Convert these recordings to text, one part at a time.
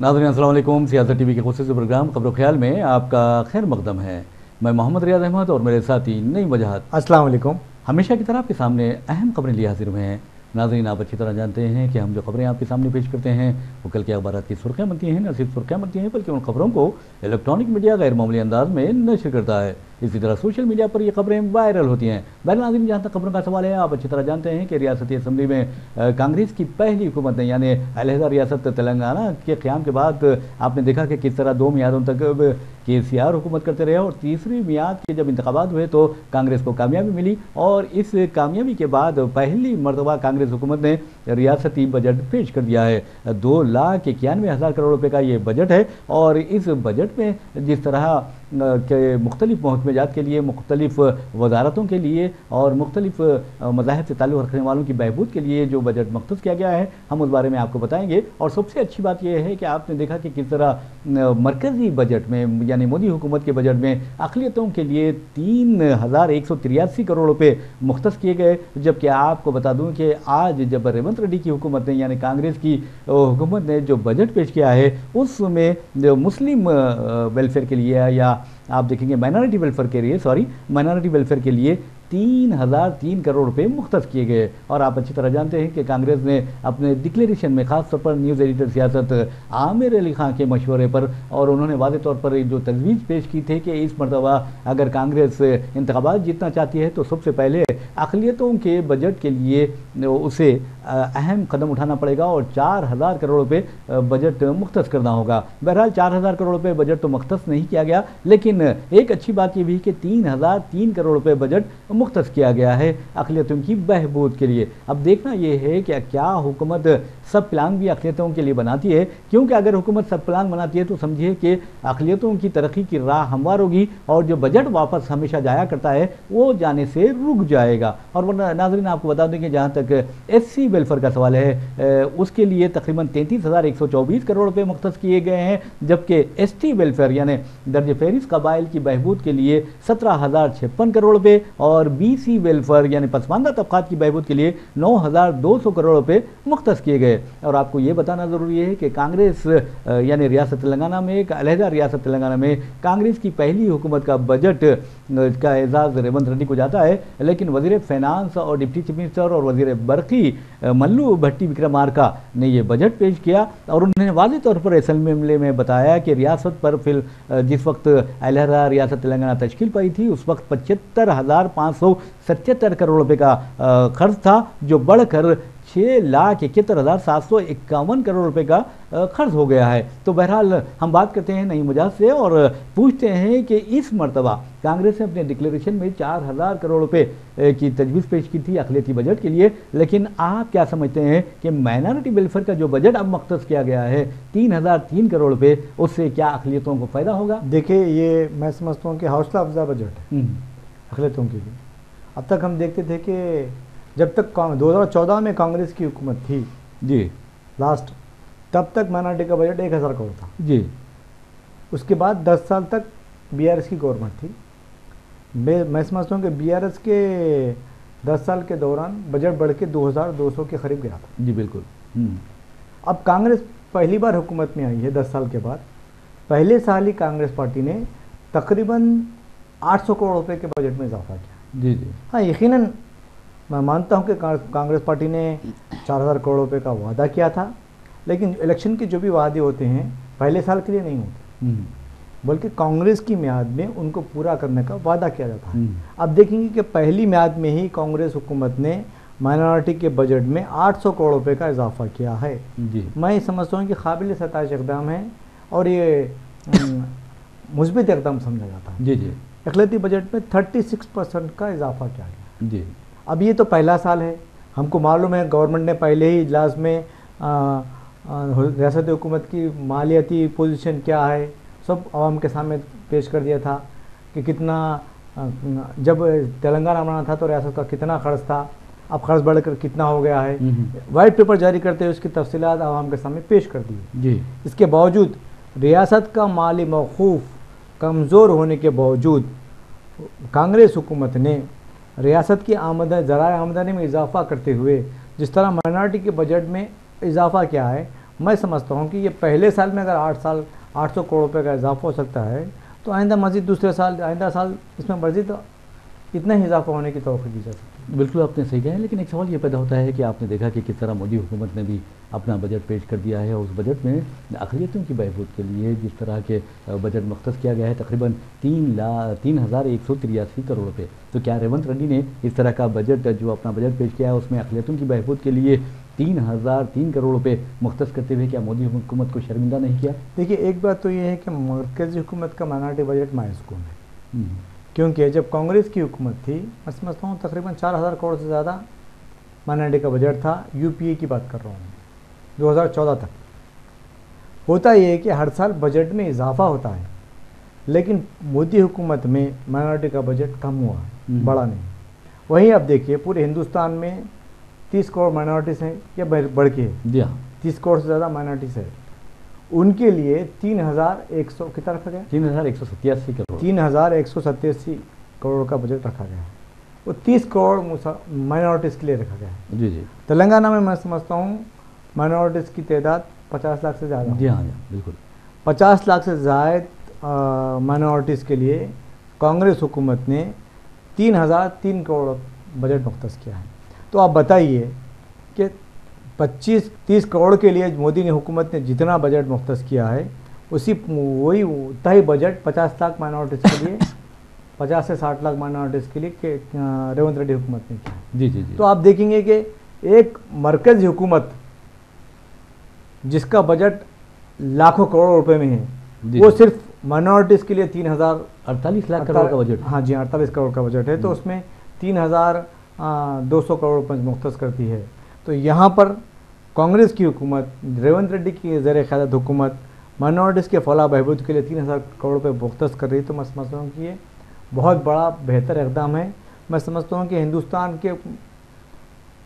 नाज़रीन अस्सलाम वालेकुम। सियासत टीवी के खुसूसी प्रोग्राम खबर ख्याल में आपका खैर मकदम है। मैं मोहम्मद रियाज अहमद और मेरे साथी नईम वजहत। अस्सलाम वालेकुम। हमेशा की तरह आपके सामने अहम खबरें लिए हाजिर हुए हैं। नाज़रीन, आप अच्छी तरह जानते हैं कि हम जो खबरें आपके सामने पेश करते हैं वो कल के अखबार की सुर्खियाँ बनती हैं। न सिर्फ सुर्खियाँ बनती हैं बल्कि उन खबरों को इलेक्ट्रॉनिक मीडिया गैर मामूली अंदाज में नशर करता है। इसी तरह सोशल मीडिया पर ये खबरें वायरल होती हैं। बहरहाल नाज़रीन, जहाँ तक खबरों का सवाल है, आप अच्छी तरह जानते हैं कि रियासती असम्बली में कांग्रेस की पहली हुकूमत ने यानी अलहदा रियासत तेलंगाना के क़याम के बाद आपने देखा कि किस तरह 2 मियादों तक KCR हुकूमत करते रहे और तीसरी मियाद के जब इंतखाबात हुए तो कांग्रेस को कामयाबी मिली और इस कामयाबी के बाद पहली मरतबा कांग्रेस हुकूमत ने रियासती बजट पेश कर दिया है। 2,91,000 करोड़ रुपए का ये बजट है और इस बजट में जिस तरह के मुख्तलिफ महकमेजात के लिए, मुख्तलिफ वजारतों के लिए और मुख्तलिफ मज़ाहिब से ताल्लुक़ रखने वालों की बहबूद के लिए जो बजट मख्सूस किया गया है, हम उस बारे में आपको बताएंगे। और सबसे अच्छी बात यह है कि आपने देखा कि किस तरह मरकज़ी बजट में यानी मोदी हुकूमत के बजट में अक़लियतों के लिए 3,183 करोड़ रुपए मुख्तस किए गए। जबकि आपको बता दूं कि आज जब रेवंत रेड्डी की हुकूमत ने यानी कांग्रेस की हुकूमत ने जो बजट पेश किया है उसमें मुस्लिम वेलफेयर के लिए या आप देखेंगे माइनॉरिटी वेलफेयर के लिए 3,003 करोड़ रुपए मुख्तस किए गए। और आप अच्छी तरह जानते हैं कि कांग्रेस ने अपने डिक्लेरेशन में ख़ास तौर पर न्यूज़ एडिटर सियासत आमिर अली खां के मशवरे पर और उन्होंने वाज़ेह तौर पर जो तजवीज़ पेश की थी कि इस मरतबा अगर कांग्रेस इंतखाबात जीतना चाहती है तो सबसे पहले अक़लियतों के बजट के लिए उसे अहम कदम उठाना पड़ेगा और 4,000 करोड़ रुपए बजट मुख्तस करना होगा। बहरहाल 4,000 करोड़ रुपए बजट तो मुख्तस नहीं किया गया, लेकिन एक अच्छी बात यह भी कि 3,003 करोड़ रुपए बजट मुख्तस किया गया है अक़लियतों की बहबूद के लिए। अब देखना यह है कि क्या हुकूमत सब प्लान भी अक़लियतों के लिए बनाती है, क्योंकि अगर हुकूमत सब प्लान बनाती है तो समझिए कि अक़लियतों की तरक्की की राह हमवार होगी और जो बजट वापस हमेशा जाया करता है वो जाने से रुक जाएगा। और वरना नाज़रीन, आपको बता दें कि जहाँ तक SC वेलफेयर का सवाल है उसके लिए तकरीबन 33,124 करोड़ रुपए मुख्तस किए गए हैं, जबकि ST वेलफेयर यानी दर्ज फहरिस्त कबाइल की बहबूद के लिए 17,056 करोड़ रुपए और BC वेलफेयर यानी पसमानदा तबक़ात की बहबूद के लिए 9,200 करोड़ रुपए मुख्तस किए गए। और आपको ये बताना ज़रूरी है कि कांग्रेस यानी रियासत तेलंगाना में, एक अलहदा रियासत तेलंगाना में कांग्रेस की पहली हुकूमत का बजट का एजाज़ रेवंत रेड्डी को जाता है, लेकिन वज़ीर फाइनेंस और डिप्टी चीफ मिनिस्टर और वज़ीर बरक़ी मल्लू भट्टी विक्रमार्का ने यह बजट पेश किया और उन्होंने वाज़ेह तौर पर असेंबली में बताया कि रियासत पर फिर जिस वक्त अलहदा रियासत तेलंगाना तश्कील पाई थी उस वक्त 75,577 करोड़ रुपए का खर्च था, जो बढ़कर 6,71,751 करोड़ रुपए का खर्च हो गया है। तो बहरहाल हम बात करते हैं नईम वजहत से और पूछते हैं कि इस मरतबा कांग्रेस ने अपने डिक्लेरेशन में 4,000 करोड़ रुपए की तजवीज़ पेश की थी अक़लियती बजट के लिए, लेकिन आप क्या समझते हैं कि माइनॉरिटी वेलफेयर का जो बजट अब मुख्तस किया गया है 3,003 करोड़ रुपए, उससे क्या अक़लियतों को फ़ायदा होगा? देखिए, ये मैं समझता हूँ कि हौसला अफजा बजट है अक़लियतों के लिए। अब तक हम देखते थे कि जब तक 2014 में कांग्रेस की हुकूमत थी जी लास्ट, तब तक माइनॉरिटी का बजट 1,000 करोड़ था जी। उसके बाद 10 साल तक BRS की गवर्नमेंट थी। मैं समझता हूँ कि BRS के 10 साल के दौरान बजट बढ़ के 2,200 के करीब गया था। जी बिल्कुल। अब कांग्रेस पहली बार हुकूमत में आई है 10 साल के बाद। पहले साल ही कांग्रेस पार्टी ने तकरीबन 800 करोड़ रुपए के बजट में इजाफा किया। जी जी। हाँ, यकीनन मैं मानता हूं कि कांग्रेस पार्टी ने 4,000 करोड़ रुपए का वादा किया था, लेकिन इलेक्शन के जो भी वादे होते हैं पहले साल के लिए नहीं होते, बल्कि कांग्रेस की म्याद में उनको पूरा करने का वादा किया जाता है। अब देखेंगे कि पहली म्याद में ही कांग्रेस हुकूमत ने माइनॉरिटी के बजट में 800 करोड़ रुपए का इजाफा किया है। जी। मैं समझता हूँ कि काबिल सताइश इक़दाम है और ये मुस्बित इक़दाम समझा जाता है। जी जी। अक़लियती बजट में 36% का इजाफा किया गया। जी। अब ये तो पहला साल है, हमको मालूम है गवर्नमेंट ने पहले ही इजलास में रियासती हुकूमत की मालियाती पोजीशन क्या है सब आवाम के सामने पेश कर दिया था कि कितना जब तेलंगाना बनाना था तो रियासत का कितना खर्च था, अब खर्च बढ़कर कितना हो गया है। वाइट पेपर जारी करते हुए उसकी तफसीलात आवाम के सामने पेश कर दी जी। इसके बावजूद रियासत का माली मौकूफ कमज़ोर होने के बावजूद कांग्रेस हुकूमत ने रियासत की ज़राए आमदनी में इजाफा करते हुए जिस तरह माइनॉरिटी के बजट में इजाफा किया है मैं समझता हूँ कि ये पहले साल में अगर 800 करोड़ रुपए का इजाफा हो सकता है, तो आइंदा मजीद दूसरे साल, आइंदा साल इसमें मजीद इतना ही इजाफा होने की तवक्को की जा सकती है। बिल्कुल आपने सही कहा है, लेकिन एक सवाल ये पैदा होता है कि आपने देखा कि किस तरह मोदी हुकूमत ने भी अपना बजट पेश कर दिया है, और उस बजट में अक़लियतों की बहबूद के लिए जिस तरह के बजट मुख्तस किया गया है तकरीबन 3,0183 करोड़ रुपये। तो क्या रेवंत रेड्डी ने इस तरह का बजट जो अपना बजट पेश किया है उसमें अक़लियतों की बहबूद के लिए 3,003 करोड़ रुपये मुख्तस करते हुए क्या मोदी हुकूमत को शर्मिंदा नहीं किया? देखिए, एक बात तो ये है कि मरकज़ी हुकूमत का माइनॉरिटी बजट मायूस-कुन है, क्योंकि जब कांग्रेस की हुकूमत थी, मैं समझता हूँ तकरीबन 4,000 करोड़ से ज़्यादा माइनॉरिटी का बजट था। यूपीए की बात कर रहा हूँ, 2014 तक। होता ये है कि हर साल बजट में इजाफा होता है, लेकिन मोदी हुकूमत में माइनॉरिटी का बजट कम हुआ है, बढ़ा नहीं। वहीं अब देखिए पूरे हिंदुस्तान में 30 करोड़ माइनॉरिटीज़ हैं या बढ़ के है, 30 करोड़ से ज़्यादा माइनॉरिटीज़ है। उनके लिए 3,100 कितना रखा गया? 3,187 करोड़, 3,187 करोड़ का बजट रखा गया है। वो 30 करोड़ माइनॉरिटीज़ के लिए रखा गया है। जी जी। तेलंगाना में मैं समझता हूँ माइनॉरिटीज़ की तादाद 50 लाख से ज़्यादा। जी हाँ, बिल्कुल 50 लाख से ज़्यादा माइनॉरिटीज़ के लिए कांग्रेस हुकूमत ने 3,003 करोड़ बजट मुख्तस किया है। तो आप बताइए कि 25-30 करोड़ के लिए मोदी ने हुकूमत ने जितना बजट मुख्तस किया है, वही उतना ही बजट 50 लाख माइनॉरिटीज़ के लिए 50 से 60 लाख माइनॉरिटीज़ के लिए रेवंत रेड्डी हुकूमत ने किया। जी जी जी। तो आप देखेंगे कि एक मरकज़ी हुकूमत जिसका बजट लाखों करोड़ रुपए में है, वो सिर्फ माइनॉरिटीज़ के लिए 3,048 लाख करोड़ का बजट। हाँ जी, 48 करोड़ का बजट है। तो उसमें 3,200 करोड़ रुपये मुख्तस करती है। तो यहाँ पर कांग्रेस की हुकूमत, रेवंत रेड्डी की ज़ेर क़यादत हुकूमत माइनॉरिटीज़ के फलाह बहबूद के लिए 3,000 करोड़ रुपये मुख्तस कर रही है। तो मैं समझता हूँ कि ये बहुत बड़ा बेहतर इक़दाम है। मैं समझता हूँ कि हिंदुस्तान के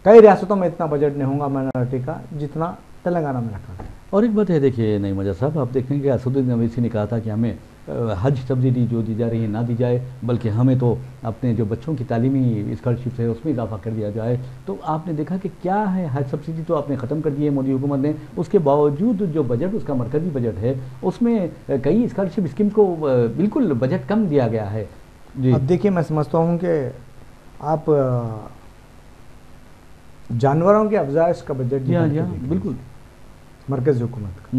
कई रियासतों में इतना बजट नहीं होगा माइनॉरिटी का जितना तेलंगाना में रखा है। और एक बात है, देखिए नईम वजह साहब, आप देखेंगे कि असदुद्दीन अवैसी ने कहा था कि हमें हज सब्सिडी जो दी जा रही है ना दी जाए, बल्कि हमें तो अपने जो बच्चों की तालीमी स्कॉलरशिप है उसमें इजाफा कर दिया जाए। तो आपने देखा कि क्या है, हज सब्सिडी तो आपने ख़त्म कर दी है मोदी हुकूमत ने, उसके बावजूद जो बजट उसका मरकज़ी बजट है उसमें कई स्कॉलरशिप स्कीम को बिल्कुल बजट कम दिया गया है। जी। अब देखिए, मैं समझता हूँ कि आप जानवरों के अफजाइश का बजट, जी हाँ बिल्कुल, मरकज़ी हुकूमत का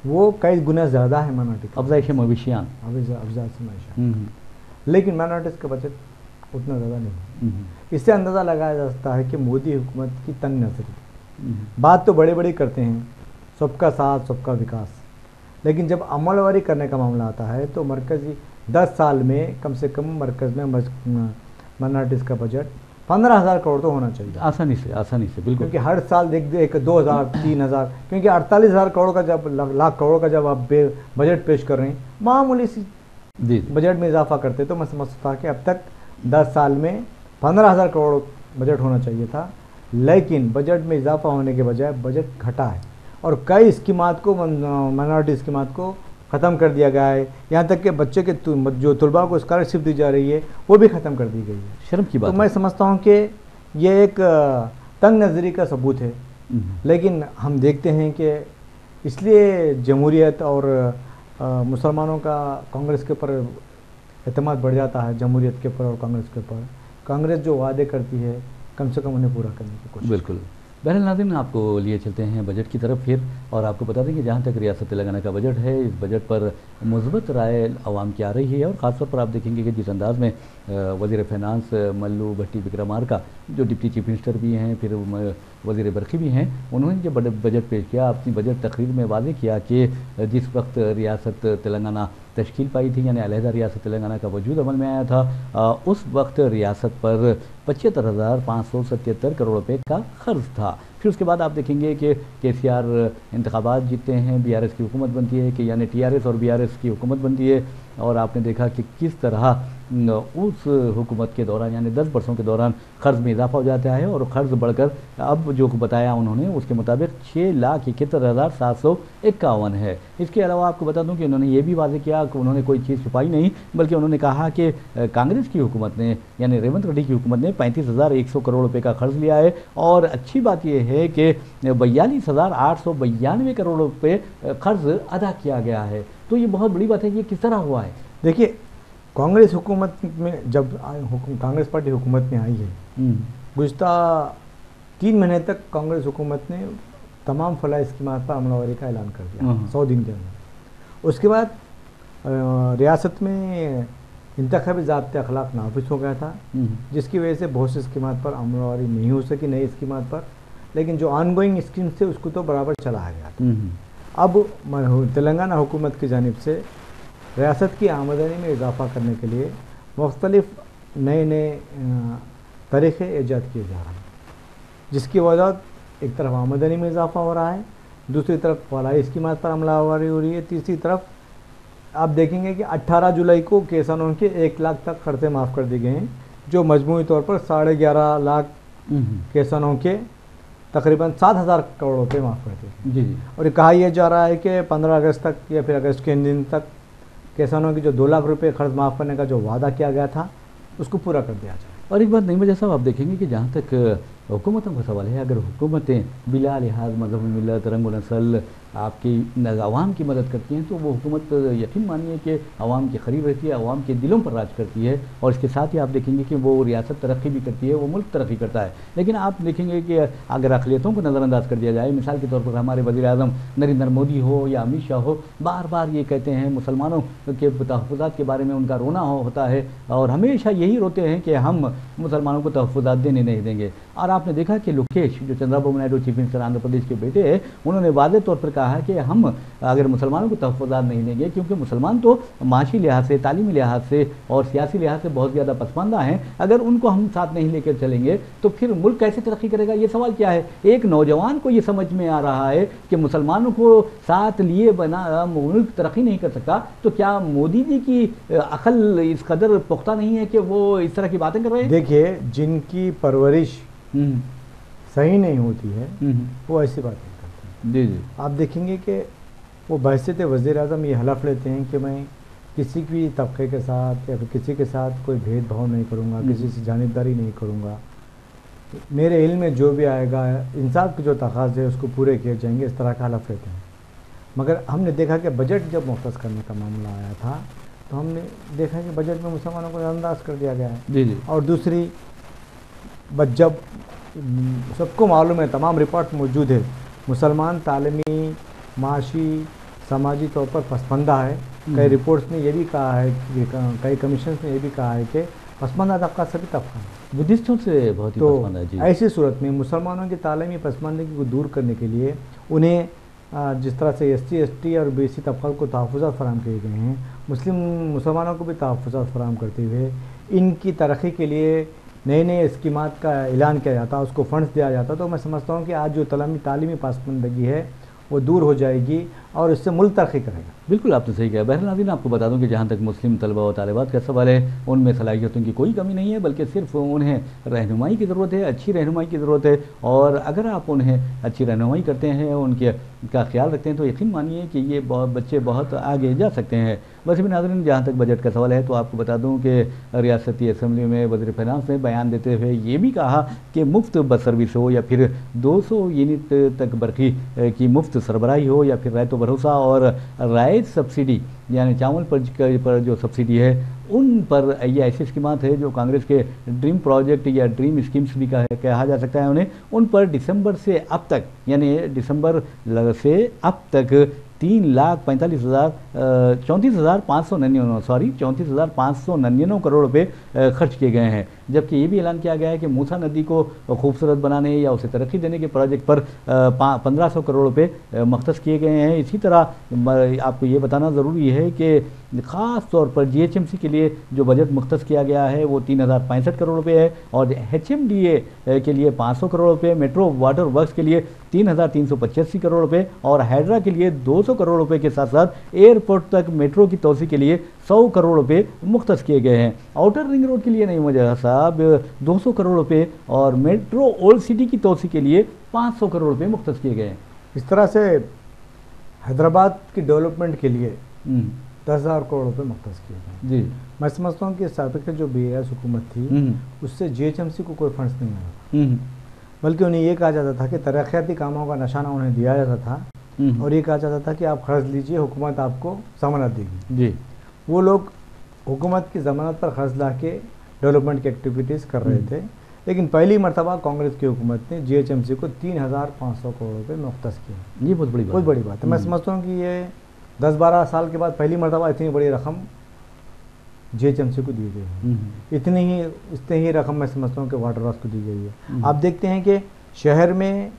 वो कई गुना ज़्यादा है माइनॉरिटी का, अफजाइश मवेशियाँ, अफजाइश मवेशियाँ, लेकिन माइनॉरिटीज़ का बजट उतना ज़्यादा नहीं है। इससे अंदाज़ा लगाया जा सकता है कि मोदी हुकूमत की तंग नज़री। बात तो बड़े बड़े करते हैं, सबका साथ सबका विकास, लेकिन जब अमलवारी करने का मामला आता है तो मरकज़ी 10 साल में कम से कम मरकज़ में माइनॉरिटीज़ का बजट 15,000 करोड़ तो होना चाहिए, आसानी से बिल्कुल। क्योंकि हर साल देख 2,000 3,000, क्योंकि 48,000 करोड़ का जब लाख करोड़ का जब आप बजट पेश कर रहे हैं, मामूली सी बजट में इजाफा करते, तो मैं समझता था कि अब तक 10 साल में 15,000 करोड़ बजट होना चाहिए था। लेकिन बजट में इजाफा होने के बजाय बजट घटा है और कई स्कीमात को, माइनॉरिटी स्कीमात को ख़त्म कर दिया गया है। यहाँ तक कि बच्चे के जो तलबा को स्कॉलरशिप दी जा रही है वो भी ख़त्म कर दी गई है। शर्म की बात। तो मैं समझता हूँ कि ये एक तंग नज़री का सबूत है। लेकिन हम देखते हैं कि इसलिए जमहूरियत और मुसलमानों का कांग्रेस के ऊपर एतमाद बढ़ जाता है, जमहूरियत के ऊपर और कांग्रेस के ऊपर। कांग्रेस जो वादे करती है कम से कम उन्हें पूरा करने की कोशिश। बिल्कुल। बहरहाल नाज़रीन, आपको लिए चलते हैं बजट की तरफ फिर, और आपको बता दें कि जहाँ तक रियासत तेलंगाना का बजट है, इस बजट पर मुस्बत राय अवाम की आ रही है। और ख़ासतौर पर आप देखेंगे कि जिस अंदाज़ में वज़ीर फ़ाइनांस मल्लू भट्टी विक्रमार्का, जो डिप्टी चीफ मिनिस्टर भी हैं, फिर वज़ीर बरक़ी भी हैं, उन्होंने जब बजट पेश किया, अपनी बजट तकरीर में वादे किया कि जिस वक्त रियासत तेलंगाना तश्कील पाई थी, यानी अलहदा रियासत तेलंगाना का वजूद अमल में आया था, उस वक्त रियासत पर 75,577 करोड़ रुपए का खर्च था। फिर उसके बाद आप देखेंगे कि केसीआर इंतखाबात जीतते हैं, बीआरएस की हुकूमत बनती है, कि यानी टीआरएस और बीआरएस की हुकूमत बनती है, और आपने देखा कि किस तरह उस हुकूमत के दौरान यानी 10 वर्षों के दौरान कर्ज में इजाफा हो जाता है और कर्ज बढ़कर अब जो बताया उन्होंने उसके मुताबिक 6,71,751 है। इसके अलावा आपको बता दूं कि उन्होंने ये भी वाजे किया कि उन्होंने कोई चीज़ छुपाई नहीं, बल्कि उन्होंने कहा कि कांग्रेस की हुकूमत ने यानी रेवंत रेड्डी की हुकूमत ने 35,100 करोड़ रुपए का कर्ज लिया है और अच्छी बात यह है कि 42,892 करोड़ रुपए कर्ज अदा किया गया है। तो ये बहुत बड़ी बात है। ये किस तरह हुआ है? देखिए, कांग्रेस हुकूमत में जब कांग्रेस पार्टी हुकूमत में आई है, गुज़िश्ता 3 महीने तक कांग्रेस हुकूमत ने तमाम फलाह स्कीमात पर अमलावरी का ऐलान कर दिया 100 दिन के अंदर। उसके बाद रियासत में इंतखाबी ज़ाब्ते अखलाक नाफिज हो गया था, जिसकी वजह से बहुत सी स्कीमात पर अमलावरी नहीं हो सकी, नई स्कीमात पर। लेकिन जो ऑनगोइंग स्कीम्स थे उसको तो बराबर चलाया गया था। अब तेलंगाना हुकूमत की जानिब से रियासत की आमदनी में इजाफा करने के लिए मुख्तलिफ नए नए तरीक़े ईजाद किए जा रहे हैं, जिसकी वजह एक तरफ आमदनी में इजाफा हो रहा है, दूसरी तरफ फलाही स्कीमात पर अमलावरी हो रही है, तीसरी तरफ आप देखेंगे कि 18 जुलाई को किसानों के 1 लाख तक खर्चे माफ़ कर दिए गए हैं, जो मजमूई तौर पर 11.5 लाख किसानों के तकरीबन 7,000 करोड़ रुपये माफ़ कर दिए। जी। और कहा यह जा रहा है कि 15 अगस्त तक या फिर अगस्त के दिन तक किसानों की जो 2 लाख रुपये खर्च माफ़ करने का जो वादा किया गया था उसको पूरा कर दिया जाए। और एक बात नहीं वजह साहब, आप देखेंगे कि जहाँ तक हुकूमतों का सवाल है, अगर हुकूमतें बिला लिहाज मजहब मिलत रंग नस्ल आपकी अवाम की मदद करती हैं तो वो हुकूमत यकीन मानिए कि अवाम की करीब रहती है, अवाम के दिलों पर राज करती है और इसके साथ ही आप देखेंगे कि वो रियासत तरक्की भी करती है, वो मुल्क तरक्की करता है। लेकिन आप देखेंगे कि अगर अक़लियतों को नज़रअंदाज कर दिया जाए, मिसाल के तौर पर हमारे वज़ीर-ए-आज़म नरेंद्र मोदी हो या अमित शाह हो, बार बार ये कहते हैं मुसलमानों के तहफ़्फ़ुज़ात के बारे में उनका रोना होता है और हमेशा यही रोते हैं कि हम मुसलमानों को तहफ़्फ़ुज़ात देने नहीं देंगे। और आपने देखा कि लोकेश जो चंद्रबाबू नायडू चीफ मिनिस्टर आंध्र प्रदेश के बेटे हैं, उन्होंने वाज़ेह तौर पर कहा कि हम अगर मुसलमानों को तहफ़्फ़ुज़ात नहीं देंगे, क्योंकि मुसलमान तो माशी लिहाज से, तालीमी लिहाज से और सियासी लिहाज से बहुत ज़्यादा पसमानदा हैं, अगर उनको हम साथ नहीं लेकर चलेंगे तो फिर मुल्क कैसे तरक्की करेगा? ये सवाल क्या है? एक नौजवान को ये समझ में आ रहा है कि मुसलमानों को साथ लिए बना मुल्क तरक्की नहीं कर सकता, तो क्या मोदी जी की अकल इस कदर पुख्ता नहीं है कि वो इस तरह की बातें कर रहे हैं? देखिए, जिनकी परवरिश सही नहीं होती है वो ऐसी बातें करते हैं। जी जी। आप देखेंगे कि वो बहसीत वज़ीर-ए-आज़म ये हलफ लेते हैं कि मैं किसी भी तबके के साथ या फिर किसी के साथ कोई भेदभाव नहीं करूँगा, किसी से जानिबदारी नहीं करूँगा, मेरे इल्म में जो भी आएगा इंसाफ के जो तकाज़े है उसको पूरे किए जाएंगे, इस तरह का हलफ लेते हैं। मगर हमने देखा कि बजट जब मुख्तस करने का मामला आया था तो हमने देखा कि बजट में मुसलमानों को नज़रअंदाज कर दिया गया है। जी जी। और दूसरी जब सबको मालूम है, तमाम रिपोर्ट मौजूद है, मुसलमान तालीमी, माशी, समाजी तौर पर पसमानदा है। कई रिपोर्ट्स ने यह भी कहा है, कई कमीशन ने यह भी कहा है कि पसमानदा तबका सभी तबका है, बुद्धिस्टों से बहुत ही पसमानदा है। जी। ऐसी सूरत में मुसलमानों की तालीमी पसमानदगी को दूर करने के लिए उन्हें जिस तरह से SC, ST और BC तबका को तहफ़्फ़ुज़ात फ़राहम किए गए हैं, मुसलमानों को भी तहफ़्फ़ुज़ात फ़राहम करते हुए इनकी तरक्की के लिए नए नए स्कीमात का ऐलान किया जाता, उसको फंड्स दिया जाता, तो मैं समझता हूँ कि आज जो तालीमी पसमानदगी है वो दूर हो जाएगी और इससे मुल्क तरक्की करेगा। बिल्कुल आपने सही कहा। बहरहाल नाज़रीन, आपको बता दूं कि जहाँ तक मुस्लिम तलबा और तालिबात का सवाल है, उनमें सलाहियतों की कोई कमी नहीं है, बल्कि सिर्फ उन्हें रहनुमाई की ज़रूरत है, अच्छी रहनुमाई की ज़रूरत है। और अगर आप उन्हें अच्छी रहनुमाई करते हैं, उनके का ख्याल रखते हैं, तो यकीन मानिए कि ये बच्चे बहुत आगे जा सकते हैं। वैसे भी नाज़रीन, जहाँ तक बजट का सवाल है तो आपको बता दूँ कि रियासती असम्बली में वज़ीर फाइनेंस ने बयान देते हुए ये भी कहा कि मुफ्त बस सर्विस हो या फिर 200 यूनिट तक बरक़ी की मुफ्त सरबराही हो या फिर रायतो भरोसा और राइस सब्सिडी यानी चावल पर जो सब्सिडी है, उन पर ये ऐसी स्कीमात है जो कांग्रेस के ड्रीम प्रोजेक्ट या ड्रीम स्कीम्स भी कहा जा सकता है उन्हें, उन पर दिसंबर से अब तक यानी दिसंबर से अब तक 34,599 करोड़ रुपए खर्च किए गए हैं। जबकि ये भी ऐलान किया गया है कि मूसा नदी को खूबसूरत बनाने या उसे तरक्की देने के प्रोजेक्ट पर 1500 करोड़ रुपए मख्तस किए गए हैं। इसी तरह आपको ये बताना ज़रूरी है कि ख़ास तौर पर जीएचएमसी के लिए जो बजट मुख्तस किया गया है वो 3065 करोड़ रुपए है और एचएमडीए के लिए 500 करोड़ रुपए, मेट्रो वाटर वर्क्स के लिए 3385 करोड़ रुपए और हाइड्रा के लिए 200 करोड़ रुपए के साथ साथ एयरपोर्ट तक मेट्रो की तोसी के लिए 100 करोड़ रुपए मुख्तस किए गए हैं। आउटर रिंग रोड के लिए नहीं मुझे साहब 200 करोड़ रुपए और मेट्रो ओल्ड सिटी की तोसी के लिए 500 करोड़ रुपए मुख्तस किए गए हैं। इस तरह से हैदराबाद की डेवलपमेंट के लिए 10,000 करोड़ रुपए मुख्तस किए गए। जी, मैं समझता हूँ कि साबिक़ जो BAS हुकूमत थी उससे जीएचएमसी को कोई फंड्स नहीं आया, बल्कि उन्हें ये कहा जाता था कि तरक्याती कामों का निशाना उन्हें दिया जाता था और ये कहा जाता था कि आप खर्च लीजिए, हुकूमत आपको ज़मानत देगी। जी, वो लोग हुकूमत की ज़मानत पर खर्च ला के डेवलपमेंट की एक्टिविटीज़ कर रहे थे, लेकिन पहली मरतबा कांग्रेस की हुकूमत ने जीएचएमसी को 3,500 करोड़ रुपये मुख्तस किए। ये बहुत बड़ी बात है। मैं समझता हूँ कि ये 10-12 साल के बाद पहली मरतबा इतनी बड़ी रकम जीएचएमसी को दी गई है। इतनी ही रकम मैं समझता हूँ कि वाटर वर्क्स को दी गई है। आप देखते हैं कि शहर में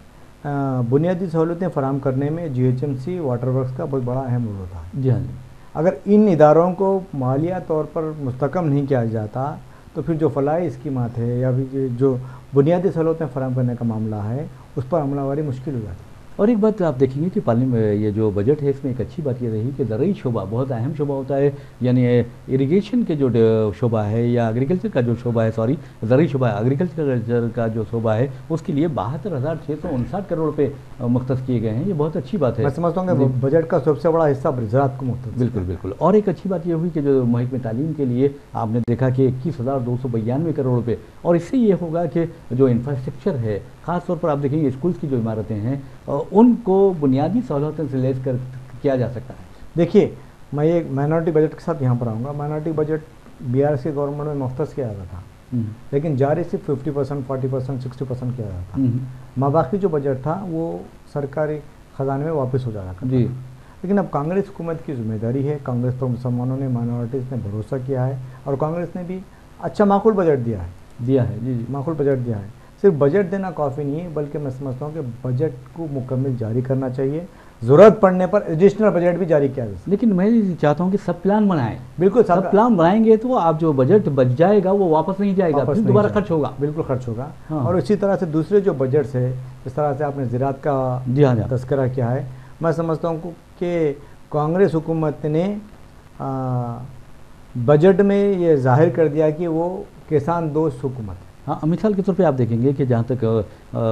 बुनियादी सहूलतें फराहम करने में जीएचएमसी वाटर वर्क्स का बहुत बड़ा अहम रोल होता है। जी हाँ जी। अगर इन इदारों को मालिया तौर पर मुस्तकम नहीं किया जाता तो फिर जो फलाही स्कीमात है या फिर जो बुनियादी सहूलतें फराहम करने का मामला है उस पर अमलावरी मुश्किल हो जाती है। और एक बात आप देखेंगे कि पार्लियामेंट ये जो बजट है इसमें एक अच्छी बात ये रही कि ज़रूरी शोबा बहुत अहम शोबा होता है, यानी इरिगेशन के जो शोबा है या एग्रीकल्चर का जो शोबा है, ज़रूरी शोबा है, एग्रीकल्चर का जो शोबा है उसके लिए 72,659 करोड़ रुपये मुख्तस किए गए हैं। ये बहुत अच्छी बात है। मैं समझता हूँ कि बजट का सबसे बड़ा हिस्सा ज़राअत को मुख्तस। बिल्कुल। और एक अच्छी बात ये हुई कि जो महकमे तालीम के लिए आपने देखा कि 21,292 करोड़ रुपये, और इससे ये होगा कि जो इंफ्रास्ट्रक्चर है ख़ास तौर पर आप देखेंगे स्कूल्स की जो इमारतें हैं उनको बुनियादी सहूलतों से लैस कर किया जा सकता है। देखिए, मैं ये माइनॉरिटी बजट के साथ यहाँ पर आऊँगा। माइनॉरिटी बजट BRS की गवर्नमेंट में मुख्तस किया जाता था, लेकिन जारी सिर्फ 50%, 40%, 60% किया जाता था। माबाकी जो बजट था वो सरकारी ख़जाने में वापस हो जाता था। लेकिन अब कांग्रेस हुकूमत की जिम्मेदारी है, कांग्रेस पर मुसलमानों ने, माइनॉरिटीज़ ने भरोसा किया है और कांग्रेस ने भी अच्छा माकूल बजट दिया है। जी, माकूल बजट दिया है। सिर्फ बजट देना काफ़ी नहीं है, बल्कि मैं समझता हूँ कि बजट को मुकम्मल जारी करना चाहिए, ज़रूरत पड़ने पर एडिशनल बजट भी जारी किया जाए। लेकिन मैं चाहता हूँ कि सब प्लान बनाएं। बिल्कुल, सब प्लान बनाएंगे तो आप जो बजट बच जाएगा वो वापस नहीं जाएगा, फिर दोबारा खर्च होगा। बिल्कुल खर्च होगा। और इसी तरह से दूसरे जो बजट्स है, इस तरह से आपने ज़राअत का तस्करा किया है, मैं समझता हूँ कि कांग्रेस हुकूमत ने बजट में ये जाहिर कर दिया कि वो किसान दोस्त हुकूमत है। हाँ, मिसाल के तौर पे आप देखेंगे कि जहाँ तक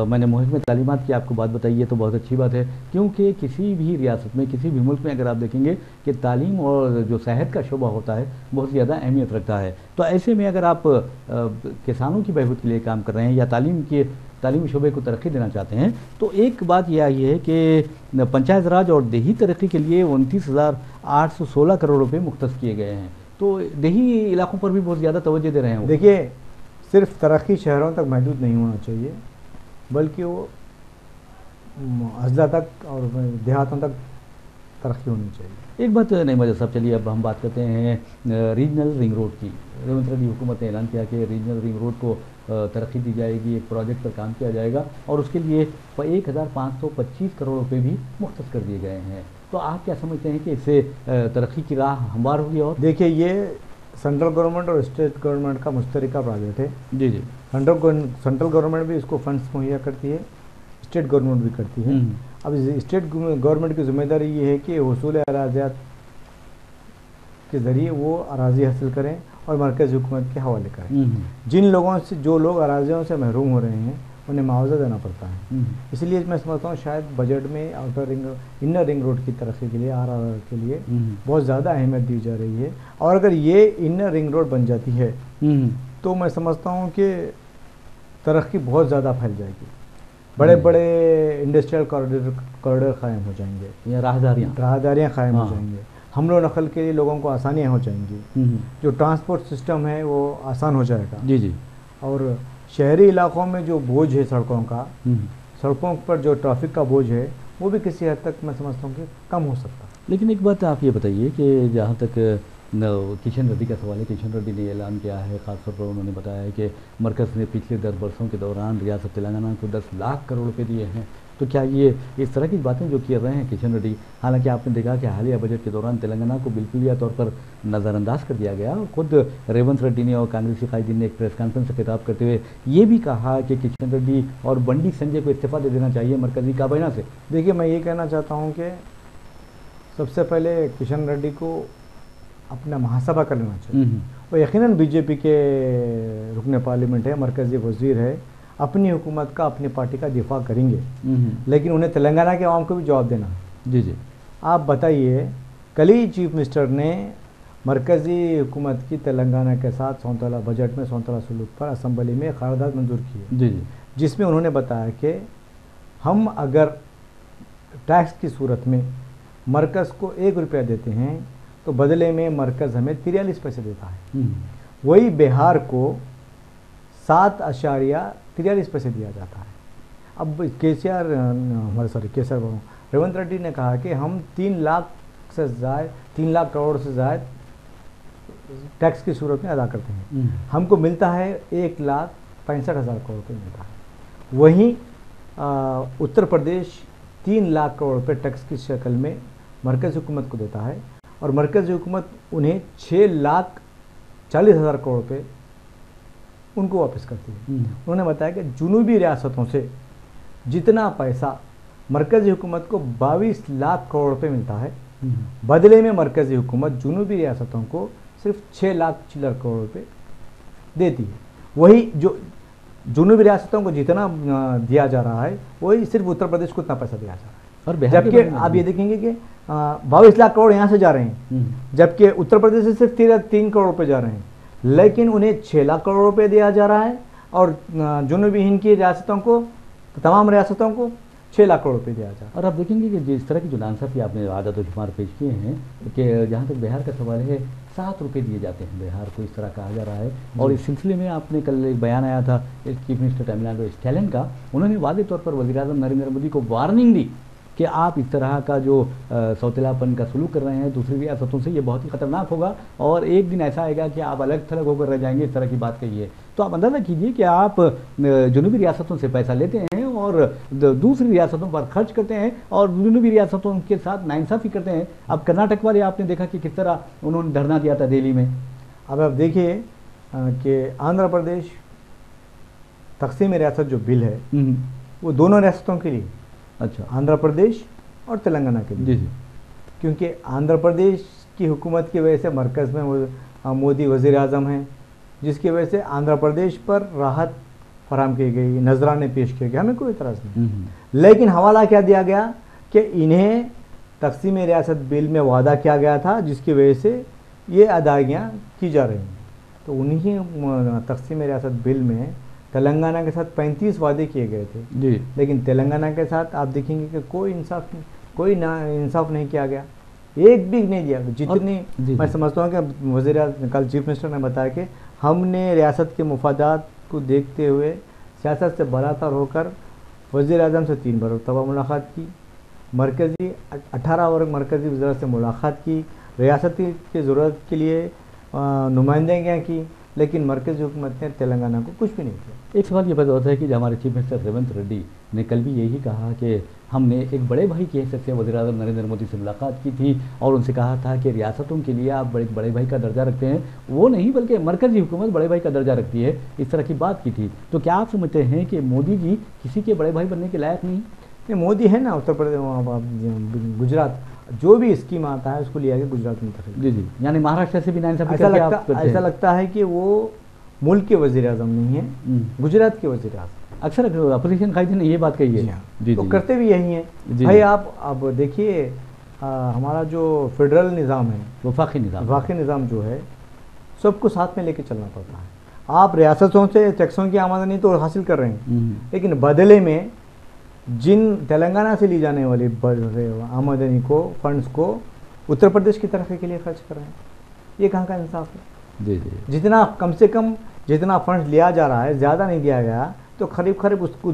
मैंने महकमे तालीमात की आपको बात बताई है तो बहुत अच्छी बात है, क्योंकि किसी भी रियासत में, किसी भी मुल्क में अगर आप देखेंगे कि तालीम और जो सेहत का शोबा होता है बहुत ज़्यादा अहमियत रखता है। तो ऐसे में अगर आप किसानों की बहबूद के लिए काम कर रहे हैं या तालीमी शोबे को तरक्की देना चाहते हैं तो एक बात यह आई है कि पंचायत राज और देही तरक्की के लिए 29,816 करोड़ रुपये मुख्तस किए गए हैं। तो देही इलाकों पर भी बहुत ज़्यादा तवज्जो दे रहे हैं। देखिए, सिर्फ तरक्की शहरों तक महदूद नहीं होना चाहिए, बल्कि वो अजला तक और देहातों तक तरक्की होनी चाहिए। एक बात नहीं मजा साहब, चलिए अब हम बात करते हैं रीजनल रिंग रोड की। रेवंत रेड्डी हुकूमत ने ऐलान किया कि रीजनल रिंग रोड को तरक्की दी जाएगी, एक प्रोजेक्ट पर काम किया जाएगा और उसके लिए 1,525 करोड़ रुपये भी मुख्तस कर दिए गए हैं। तो आप क्या समझते हैं कि इससे तरक्की की राह हमवार होगी? और देखिए, ये सेंट्रल गवर्नमेंट और स्टेट गवर्नमेंट का मुश्तरका प्रोजेक्ट है। जी। सेंट्रल गवर्नमेंट भी इसको फंड्स मुहैया करती है, स्टेट गवर्नमेंट भी करती है। अब स्टेट गवर्नमेंट की जिम्मेदारी ये है कि हुसूल अराज़ियात के ज़रिए वो अराज़ी हासिल करें और मरकज़ी हुकूमत के हवाले करें। जिन लोगों से, जो लोग अराज़ियों से महरूम हो रहे हैं उन्हें मुआवजा देना पड़ता है। इसलिए मैं समझता हूँ शायद बजट में outer ring, inner ring road की तरक्की के लिए, RRR के लिए बहुत ज़्यादा अहमियत दी जा रही है। और अगर ये इनर रिंग रोड बन जाती है तो मैं समझता हूँ कि तरक्की बहुत ज़्यादा फैल जाएगी, बड़े बड़े इंडस्ट्रियल कॉरिडोर कायम हो जाएंगे या राहदारियाँ कायम हो जाएंगे, हमलो नकल के लिए लोगों को आसानियाँ हो जाएंगी, जो ट्रांसपोर्ट सिस्टम है वो आसान हो जाएगा। जी। और शहरी इलाकों में जो बोझ है सड़कों का, सड़कों पर जो ट्रैफिक का बोझ है वो भी किसी हद तक मैं समझता हूँ कि कम हो सकता है। लेकिन एक बात आप ये बताइए कि जहाँ तक किशन रेड्डी का सवाल है। किशन रेड्डी ने ऐलान किया है, खासतौर पर उन्होंने बताया है कि मरकज़ ने पिछले 10 वर्षों के दौरान रियासत तेलंगाना को 10 लाख करोड़ रुपए दिए हैं। तो क्या ये इस तरह की बातें जो कर रहे हैं किशन रेड्डी, हालांकि आपने देखा कि हालिया बजट के दौरान तेलंगाना को बिल्कुल तौर पर नज़रअंदाज कर दिया गया। खुद रेवंत रेड्डी ने और कांग्रेसी कायदीन ने एक प्रेस कॉन्फ्रेंस से खिताब करते हुए ये भी कहा कि किशन रेड्डी और बंडी संजय को इस्तीफा दे देना चाहिए मरकज़ी काबीना से। देखिए, मैं ये कहना चाहता हूँ कि सबसे पहले किशन रेड्डी को अपना महासभा कर लेना चाहिए। वो यकीनन बीजेपी के रुकने पार्लियामेंट है, मरकज़ी वजीर है, अपनी हुकूमत का, अपनी पार्टी का दिफा करेंगे, लेकिन उन्हें तेलंगाना के आवाम को भी जवाब देना है। जी जी, आप बताइए, कल ही चीफ मिनिस्टर ने मरकज़ी हुकूमत की तेलंगाना के साथ सौंतला बजट में सौंतला सुलूक पर असम्बली में करारदाद मंजूर की है। जी जी, जिसमें उन्होंने बताया कि हम अगर टैक्स की सूरत में मरकज़ को 1 रुपया देते हैं तो बदले में मरकज़ हमें 43 पैसे देता है। वही बिहार को 7.43 पैसे दिया जाता है। अब रेवंत रेड्डी ने कहा कि हम 3 लाख करोड़ से ज़्यादा टैक्स की सूरत में अदा करते हैं, हमको मिलता है 1,65,000 करोड़ रुपये मिलता है। वहीं उत्तर प्रदेश 3 लाख करोड़ रुपये टैक्स की शक्ल में मरकज़ी हुकूमत को देता है और मरकज़ी हुकूमत उन्हें 6,40,000 करोड़ रुपये उनको वापस करती है। उन्होंने बताया कि जुनूबी रियासतों से जितना पैसा मरकज़ी हुकूमत को 22 लाख करोड़ रुपये मिलता है, बदले में मरकज़ी हुकूमत जुनूबी रियासतों को सिर्फ 6 लाख चिल्लर करोड़ रुपये देती है। वही जो जुनूबी रियासतों को जितना दिया जा रहा है वही सिर्फ उत्तर प्रदेश को उतना पैसा दिया जा रहा है। और जबकि आप ये देखेंगे कि 22 लाख करोड़ यहाँ से जा रहे हैं, जबकि उत्तर प्रदेश से सिर्फ 3 करोड़ रुपये जा रहे हैं, लेकिन उन्हें 6 लाख करोड़ रुपये दिया जा रहा है और जुनूबी हिंद की रियासतों को, तमाम रियासतों को 6 लाख करोड़ रुपये दिया जा रहा है। और आप देखेंगे कि जिस तरह की जो नांसाफी आपने आदत और शुमार पेश किए हैं कि जहाँ तक बिहार का सवाल है 7 रुपये दिए जाते हैं बिहार को, इस तरह कहा जा रहा है। और इस सिलसिले में आपने कल एक बयान आया था चीफ मिनिस्टर तमिलनाडु स्टैलिन का, उन्होंने वाज़ेह तौर पर वज़ीर-ए-आज़म नरेंद्र मोदी को वार्निंग दी कि आप इस तरह का जो सौतेलापन का सलूक कर रहे हैं दूसरी रियासतों से, ये बहुत ही खतरनाक होगा और एक दिन ऐसा आएगा कि आप अलग थलग होकर रह जाएंगे, इस तरह की बात कही है। तो आप अंदाज़ा कीजिए कि आप जुनूबी रियासतों से पैसा लेते हैं और दूसरी रियासतों पर खर्च करते हैं और जुनूबी रियासतों के साथ नाइंसाफ़ी करते हैं। अब कर्नाटक वाले आपने देखा कि किस तरह उन्होंने धरना दिया था दिल्ली में। अब आप देखिए कि आंध्र प्रदेश तकसीम रियासत जो बिल है वो दोनों रियासतों के लिए, अच्छा, आंध्र प्रदेश और तेलंगाना के लिए। जी जी, क्योंकि आंध्र प्रदेश की हुकूमत की वजह से मरकज़ में मोदी वज़ीर आज़म हैं, जिसकी वजह से आंध्र प्रदेश पर राहत फराम की गई, नजराने पेश किए गए, हमें कोई इतराज़ नहीं। लेकिन हवाला क्या दिया गया कि इन्हें तकसीम रियासत बिल में वादा किया गया था, जिसकी वजह से ये अदायगियाँ की जा रही हैं। तो उन्हीं तकसीम रियासत बिल में तेलंगाना के साथ 35 वादे किए गए थे जी, लेकिन तेलंगाना के साथ आप देखेंगे कि कोई इंसाफ नहीं किया गया, एक भी नहीं दिया। जितनी मैं समझता हूँ कि वज़ीर कल चीफ मिनिस्टर ने बताया कि हमने रियासत के मुफादात को देखते हुए सियासत से बरातर होकर वज़ीर आज़म से 3 मरतबा मुलाकात की, मरकज़ी 18 वर्ग मरकज़ी वज़ीर से मुलाकात की, रियासती की ज़रूरत के लिए नुमाइंदगियाँ की, लेकिन मरकज़ी हुकूमत ने तेलंगाना को कुछ भी नहीं किया। एक सवाल ये पैदा होता है कि हमारे चीफ मिनिस्टर रेवंत रेड्डी ने कल भी यही कहा कि हमने एक बड़े भाई की हैसियत से वज़ीर-ए-आज़म नरेंद्र मोदी से मुलाकात की थी और उनसे कहा था कि रियासतों के लिए आप बड़े भाई का दर्जा रखते हैं, वो नहीं बल्कि मरकज़ी हुकूमत बड़े भाई का दर्जा रखती है, इस तरह की बात की थी। तो क्या आप समझते हैं कि मोदी जी किसी के बड़े भाई बनने के लायक नहीं? मोदी है ना, उत्तर प्रदेश, गुजरात, जो भी स्कीम आता है उसको लिया गया गुजरात में तक। जी जी, यानी महाराष्ट्र से भी नाइंसाफ़ी ऐसा लगता है कि वो मुल्क के वज़ीर आज़म नहीं है, गुजरात के वज़ीर आज़म। अक्सर अपोजिशन कायदीन ने ये बात कही है। जी, तो करते भी यही हैं भाई। आप अब देखिए हमारा जो फेडरल निज़ाम है, वफाकी निज़ाम जो है, सबको साथ में लेके चलना पड़ता है। आप रियासतों से टैक्सों की आमदनी तो हासिल कर रहे हैं, लेकिन बदले में जिन तेलंगाना से ली जाने वाली आमदनी को, फंड्स को उत्तर प्रदेश की तरफ के लिए खर्च कर रहे हैं, ये कहाँ का इंसाफ है? जी जी, जितना कम से कम जितना फंड्स लिया जा रहा है, ज़्यादा नहीं दिया गया, तो करीब उसको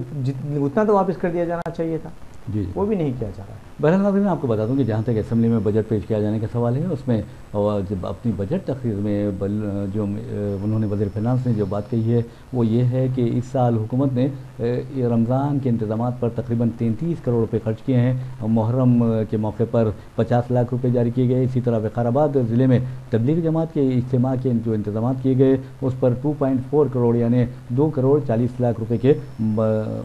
उतना तो वापस कर दिया जाना चाहिए था। जी। वो भी नहीं किया जा रहा है। बहरहाल नाज़रीन, आपको बता दूं कि जहाँ तक असेंबली में बजट पेश किया जाने का सवाल है, उसमें जब अपनी बजट तकरीर में जो उन्होंने वज़ीर फ़िनांस ने जो बात कही है वो ये है कि इस साल हुकूमत ने रमज़ान के इंतज़ामात पर तकरीबन 33 करोड़ रुपए खर्च किए हैं। मुहर्रम के मौके पर 50 लाख रुपए जारी किए गए। इसी तरह विकाराबाद ज़िले में तबलीग जमात के इज्तिमा के जो इंतज़ामात किए गए उस पर 2.4 करोड़ यानी 2 करोड़ 40 लाख रुपए के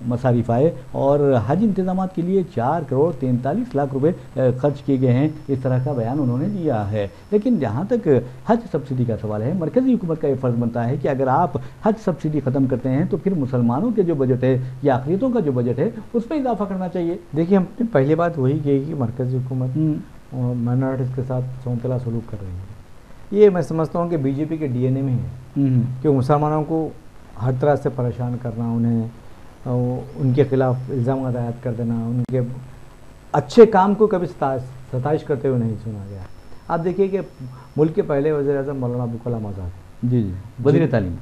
मसारिफ आए और हज इंतज़ामात के लिए 4 करोड़ 43 लाख रुपए खर्च किए गए हैं। इस तरह का बयान उन्होंने दिया है। लेकिन जहाँ तक हज सब्सिडी का सवाल है, मरकज़ी हुकूमत का ये फ़र्ज़ बनता है कि अगर आप हज सब्सिडी ख़त्म करते हैं तो फिर मुसलमानों के जो बजट है या अक़लियतों का जो बजट है उसमें इजाफा करना चाहिए। देखिए, हमने पहली बात वही कही कि मरकज़ी हुकूमत माइनॉरिटीज़ के साथ सौंतला सलूक कर रही है। ये मैं समझता हूँ कि बीजेपी के डीएनए में है कि मुसलमानों को हर तरह से परेशान करना, उन्हें उनके खिलाफ इल्ज़ाम आयद कर देना, उनके अच्छे काम को कभी सताइश करते हुए नहीं सुना गया। आप देखिए कि मुल्क के पहले वज़ीर-ए-आज़म मौलाना अबुल कलाम आज़ाद, जी जी, वज़ीर तालीम,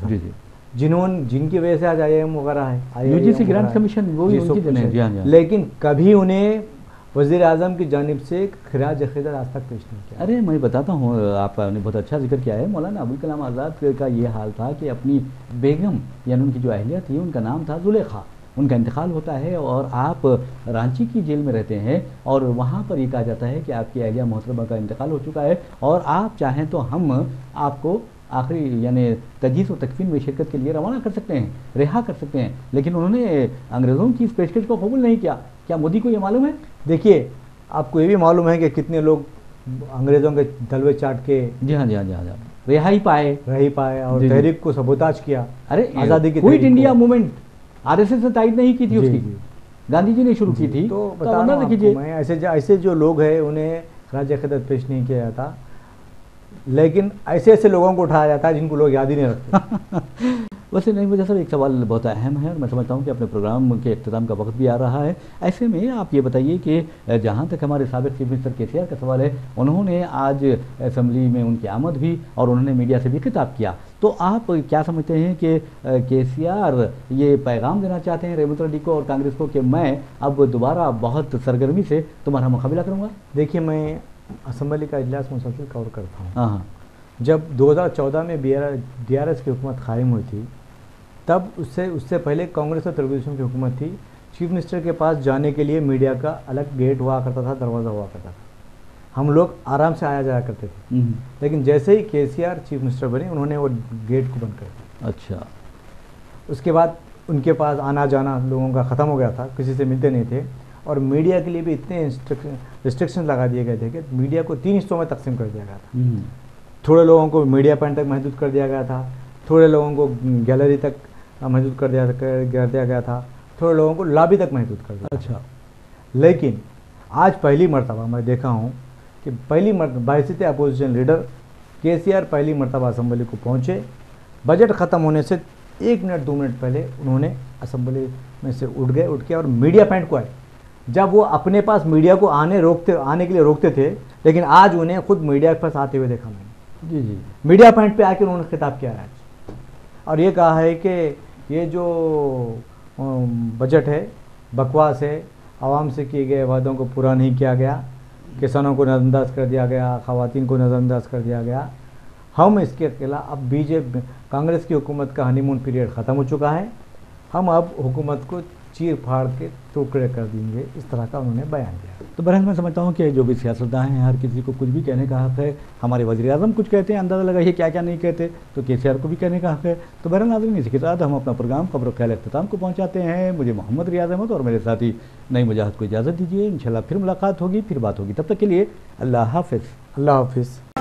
जी जी, जिनकी वजह से आज IIM वगैरह है, यूजीसी ग्रांट कमिशन वो ही उनकी देन है। जी हाँ, लेकिन कभी उन्हें वज़ीर आज़म की जानिब से खिराज अक़ीदत आज तक पेश नहीं किया। अरे मैं बताता हूँ, आपने बहुत अच्छा जिक्र किया है। मौलाना अबुल कलाम आज़ाद का ये हाल था कि अपनी बेगम यानी उनकी जो अहलिया थी उनका नाम था ज़ुलेखा, उनका इंतकाल होता है और आप रांची की जेल में रहते हैं और वहाँ पर ये कहा जाता है कि आपकी अहलिया मोहतरमा का इंतकाल हो चुका है और आप चाहें तो हम आपको आखिरी यानी तजहीज़ और तकफीन में शिरकत के लिए रवाना कर सकते हैं, रिहा कर सकते हैं। लेकिन उन्होंने अंग्रेज़ों की इस पेशकश को कबूल नहीं किया। क्या मोदी को ये मालूम है? देखिए, आपको ये भी मालूम है कि कितने लोग अंग्रेज़ों के तलवे चाट के जी हाँ रही पाए और तहरीक को सबोताज किया। अरे आज़ादी की क्विट इंडिया मूवमेंट RSS ने तायद नहीं की थी उसकी, गांधी जी ने शुरू की थी। तो बता दीजिए, मैं ऐसे जो लोग हैं उन्हें खिराज अक़ीदत पेश नहीं किया जाता, लेकिन ऐसे लोगों को उठाया जाता है जिनको लोग याद ही नहीं रखते। वैसे नहीं, वजह से एक सवाल बहुत अहम है और मैं समझता हूँ कि अपने प्रोग्राम के इख्तिताम का वक्त भी आ रहा है। ऐसे में आप ये बताइए कि जहाँ तक हमारे साबिक़ चीफ मिनिस्टर KCR का सवाल है, उन्होंने आज असम्बली में उनकी आमद हुई और उन्होंने मीडिया से भी खिताब किया। तो आप क्या समझते हैं कि KCR ये पैगाम देना चाहते हैं रेवंत रेड्डी को और कांग्रेस को कि मैं अब दोबारा बहुत सरगर्मी से तुम्हारा मुकाबला करूँगा? देखिए, मैं असम्बली का इजलास मुसलसल कवर करता हूँ। हाँ, जब 2014 में DRS की हुकूमत कायम हुई थी, तब उससे पहले कांग्रेस और तेलुगुदेशम की हुकूमत थी। चीफ मिनिस्टर के पास जाने के लिए मीडिया का अलग गेट हुआ करता था, दरवाज़ा हुआ करता था, हम लोग आराम से आया जाया करते थे। लेकिन जैसे ही KCR चीफ मिनिस्टर बने, उन्होंने वो गेट को बंद कर दिया। अच्छा। उसके बाद उनके पास आना जाना लोगों का ख़त्म हो गया था, किसी से मिलते नहीं थे और मीडिया के लिए भी इतने रिस्ट्रिक्शन लगा दिए गए थे कि मीडिया को 3 हिस्सों में तकसीम कर दिया गया था। थोड़े लोगों को मीडिया पॉइंट तक महदूद कर दिया गया था, थोड़े लोगों को गैलरी तक महदूद कर दिया गया था, थोड़े लोगों को लॉबी तक महदूद कर दिया। अच्छा। लेकिन आज पहली मरतबा मैं देखा हूँ कि पहली मरतबा बाहिस्सत अपोजिशन लीडर KCR पहली मरतबा असम्बली को पहुँचे। बजट ख़त्म होने से 1 मिनट 2 मिनट पहले उन्होंने असम्बली में से उठ के और मीडिया पॉइंट को आए। जब वो अपने पास मीडिया को आने के लिए रोकते थे, लेकिन आज उन्हें खुद मीडिया के पास आते हुए देखा मैंने। जी, मीडिया पॉइंट पे आके उन्होंने खिताब किया है और ये कहा है कि ये जो बजट है बकवास है, आवाम से किए गए वादों को पूरा नहीं किया गया, किसानों को नज़रअंदाज कर दिया गया, ख़वातीन को नज़रअंदाज कर दिया गया। हम इसके खिलाफ अब बीजेपी कांग्रेस की हुकूमत का हनीमून पीरियड ख़त्म हो चुका है, हम अब हुकूमत को चीर फाड़ के टुकड़े कर देंगे, इस तरह का उन्होंने बयान दिया। तो बहरहाल मैं समझता हूँ कि जो भी सियासतदान हैं हर किसी को कुछ भी कहने का हक़ है। हमारे वज़ीर आज़म कुछ कहते हैं, अंदाज़ा लगाइए क्या क्या नहीं कहते, तो KCR को भी कहने का हक़ है। तो बहरहाल नाज़रीन, इसी के साथ हम अपना प्रोग्राम खबर ख्याल इख्तिताम को पहुँचाते हैं। मुझे मोहम्मद रियाज़ अहमद और मेरे साथी नईम मुजाहिद को इजाज़त दीजिए। इंशाल्लाह फिर मुलाकात होगी, फिर बात होगी। तब तक के लिए अल्लाह हाफ़िज़। अल्लाह हाफ़िज़।